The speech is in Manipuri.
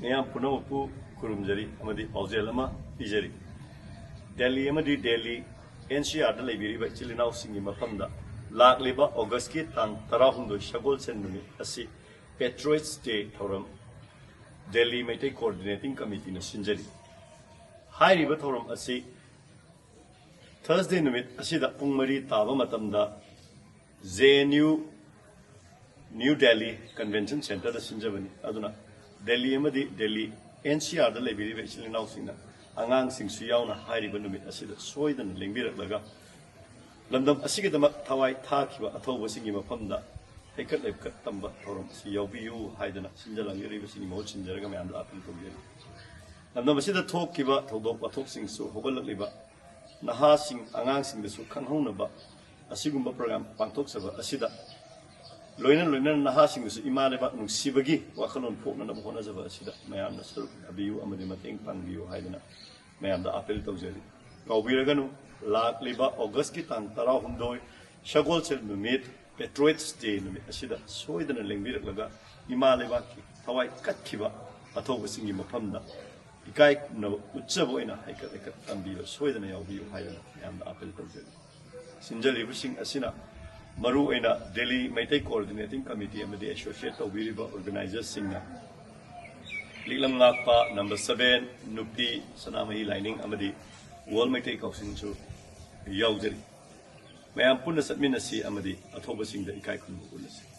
Meyam Punapu Kurumjari, Amadi Aljelama, Ijari. Delhi Amadi Delhi, NCR the Liberi by Chilinau singing Mapanda, Lag Liba, Auguski, Tang, Tarahundo, Shagol Sendumi, Asi, Patriots Day, Torum, Delhi Mete Coordinating Committee, Sinjari. High River Torum, Asi, Thursday Numit, Asida Pungmari, Tava Matamda, ZNU, New Delhi Convention Center, the Sinjavani, Aduna, Delhi Amadi, Delhi, NCR the Liberi by Chilinau Singing. Angang sing suyauna hari benumit asida soidan lingbirak laga lamdam asigidama thawai thakiba athoba singi mafamda hekat lepkat tamba thorom si yawbiyu haidana sinjalangi singi mo sinjaraga mayam la apil togeri lamdam asida thokkiba thodok pathok sing su hogalakliba naha sing angang sing su khanghaunaba asigumba program pangthok saba asida loinan naha sing su imaleba nungsibagi wakhalon phokna na bhona jaba asida mayam na sur abiyu amadi mateng pangbiyu haidana mayam da apel tawjeri kawbiraganu lak liba august ki tang tara humdoi shagol sel numit Patriots Day numit asida soidana lengbir laga imaleba ki thawai katkiba athoba singi mafamda ikai no utchabo ina haikat tambi soidana yawbiyu haidana mayam da apel tawjeri sinjali busing asina Maru ina Delhi Maitai Coordinating Committee amadi associate tawbiriba organizers singna Liklam Ngakpa number 7 Nupti Sanamahi Lining amadi World Maitai Council chu yaujari mayam punna satminasi amadi athoba singda ikai khunbu punasi